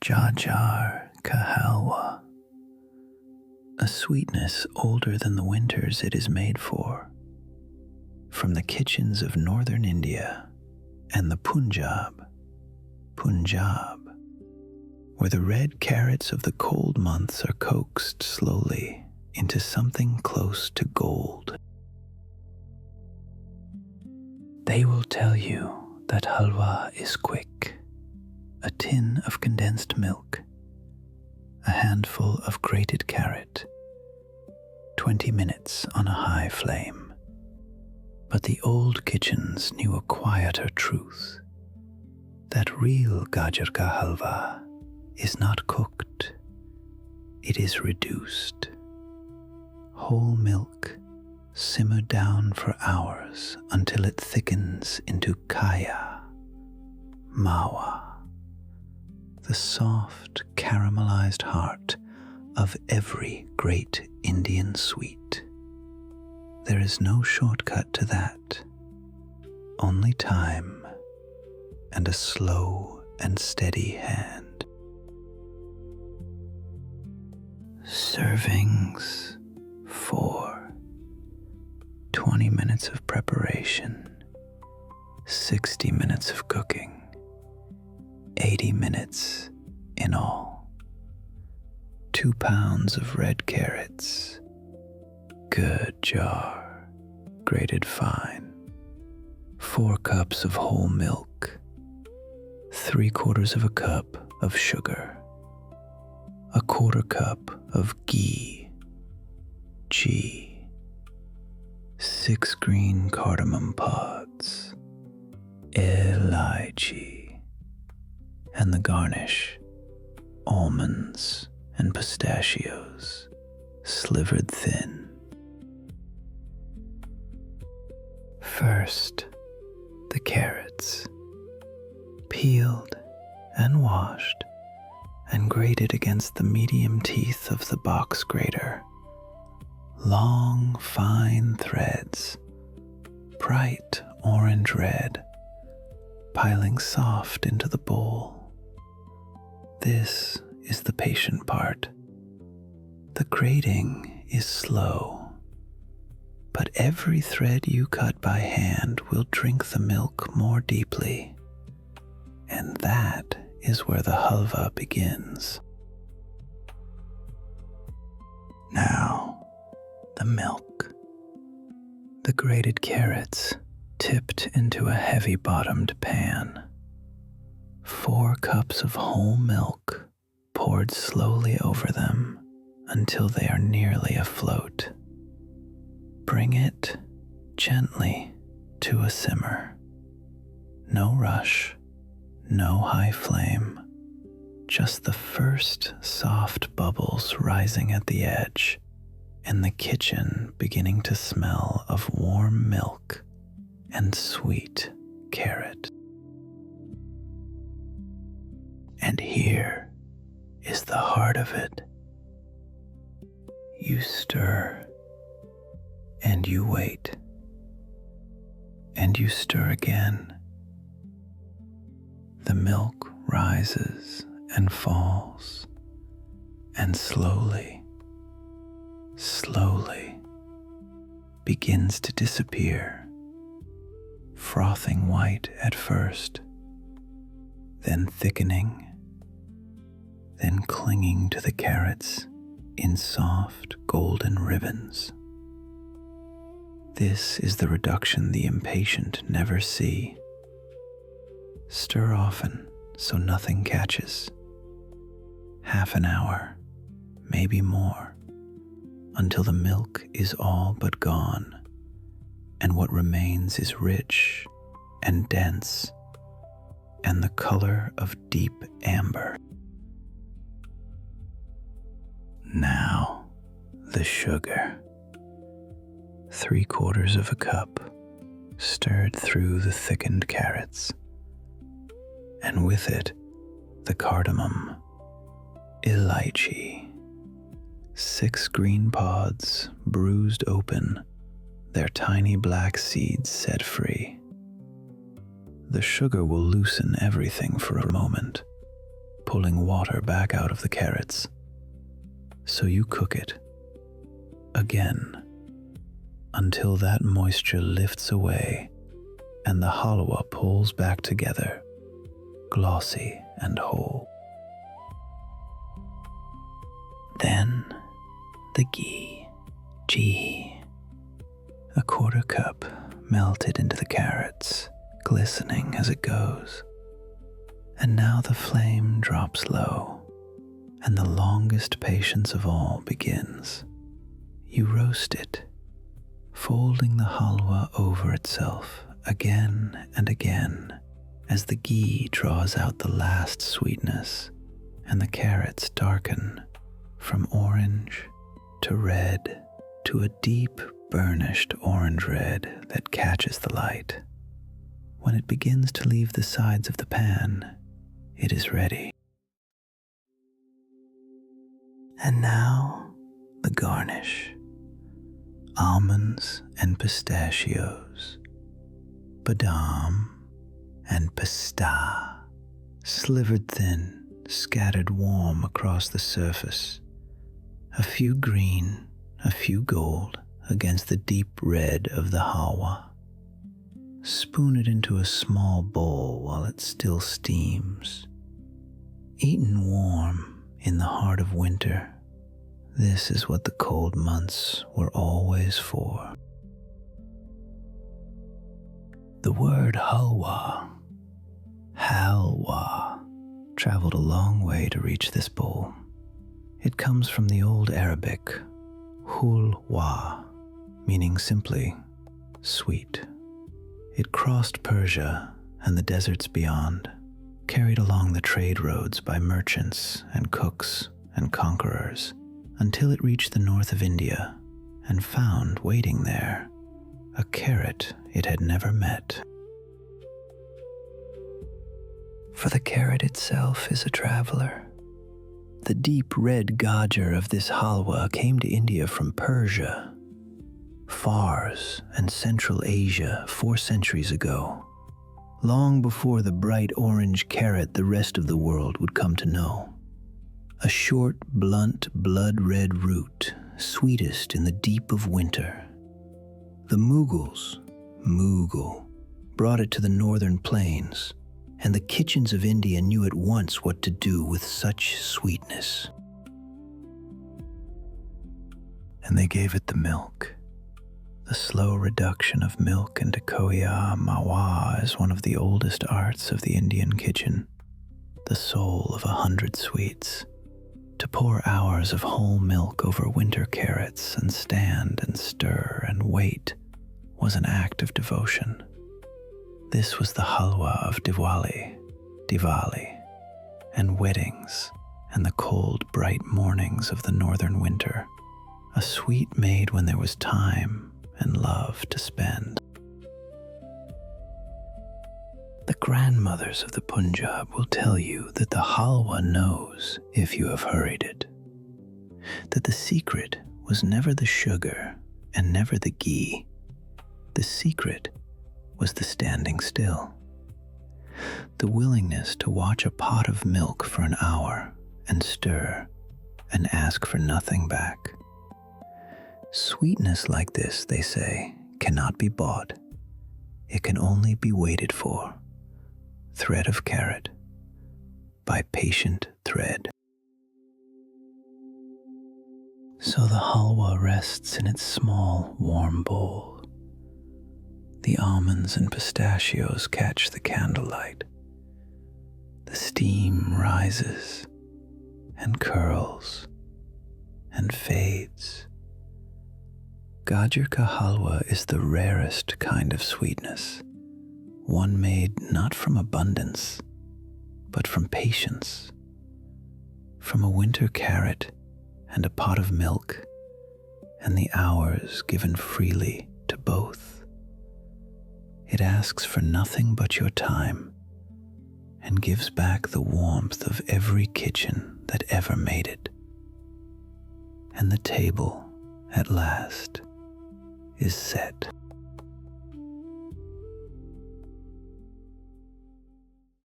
Gajar ka Halwa, a sweetness older than the winters it is made for. From the kitchens of northern India and the Punjab, where the red carrots of the cold months are coaxed slowly into something close to gold. They will tell you that halwa is quick. A tin of condensed milk, a handful of grated carrot, 20 minutes on a high flame. But the old kitchens knew a quieter truth, that real Gajar ka halwa is not cooked, it is reduced. Whole milk simmered down for hours until it thickens into kaya, mawa, the soft caramelized heart of every great Indian sweet. There is no shortcut to that, only time and a slow and steady hand. Servings 4. 20 minutes of preparation, 60 minutes of cooking, 80 minutes in all. 2 pounds of red carrots, Gajar, grated fine. 4 cups of whole milk. 3/4 of a cup of sugar. 1/4 cup of ghee, 6 green cardamom pods, elaichi, and the garnish, almonds and pistachios, slivered thin. First, the carrots, peeled and washed and grated against the medium teeth of the box grater. Long, fine threads, bright orange red, piling soft into the bowl. This is the patient part. The grating is slow, but every thread you cut by hand will drink the milk more deeply, and that is where the halwa begins. Now, the milk. The grated carrots tipped into a heavy-bottomed pan. 4 cups of whole milk poured slowly over them until they are nearly afloat. Bring it gently to a simmer. No rush, no high flame, just the first soft bubbles rising at the edge and the kitchen beginning to smell of warm milk and sweet carrot. And here is the heart of it. You stir, and you wait, and you stir again. The milk rises and falls, and slowly begins to disappear, frothing white at first, then thickening, then clinging to the carrots in soft golden ribbons. This is the reduction the impatient never see. Stir often so nothing catches. Half an hour, maybe more, until the milk is all but gone, and what remains is rich and dense and the color of deep amber. Now, the sugar. 3/4 of a cup, stirred through the thickened carrots, and with it, the cardamom, elaichi, 6 green pods bruised open, their tiny black seeds set free. The sugar will loosen everything for a moment, pulling water back out of the carrots. So you cook it again until that moisture lifts away and the halwa pulls back together, glossy and whole. Then the ghee, a quarter cup melted into the carrots, glistening as it goes. And now the flame drops low, and the longest patience of all begins. You roast it, folding the halwa over itself again and again as the ghee draws out the last sweetness and the carrots darken from orange to red to a deep burnished orange red that catches the light. When it begins to leave the sides of the pan, it is ready. And now the garnish. Almonds and pistachios, badam and pista, slivered thin, scattered warm across the surface. A few green, a few gold against the deep red of the halwa. Spoon it into a small bowl while it still steams. Eaten warm in the heart of winter, this is what the cold months were always for. The word halwa, HAL-wah, traveled a long way to reach this bowl. It comes from the Old Arabic, hul-wah, meaning simply sweet. It crossed Persia and the deserts beyond, carried along the trade roads by merchants and cooks and conquerors, until it reached the north of India and found waiting there a carrot it had never met. For the carrot itself is a traveler. The deep red Gajar of this halwa came to India from Persia, Fars, and Central Asia 4 centuries ago, long before the bright orange carrot the rest of the world would come to know. A short, blunt, blood-red root, sweetest in the deep of winter. The Mughals, brought it to the northern plains, and the kitchens of India knew at once what to do with such sweetness. And they gave it the milk. The slow reduction of milk into koya mawa is one of the oldest arts of the Indian kitchen, the soul of 100 sweets. To pour hours of whole milk over winter carrots and stand and stir and wait was an act of devotion. This was the halwa of Diwali, and weddings and the cold, bright mornings of the northern winter, a sweet made when there was time and love to spend. The grandmothers of the Punjab will tell you that the halwa knows if you have hurried it, that the secret was never the sugar and never the ghee. The secret was the standing still, the willingness to watch a pot of milk for an hour and stir and ask for nothing back. Sweetness like this, they say, cannot be bought. It can only be waited for, thread of carrot by patient thread. So the halwa rests in its small, warm bowl. The almonds and pistachios catch the candlelight. The steam rises and curls and fades. Gajar ka halwa is the rarest kind of sweetness, one made not from abundance, but from patience, from a winter carrot and a pot of milk, and the hours given freely to both. It asks for nothing but your time, and gives back the warmth of every kitchen that ever made it. And the table, at last, is set.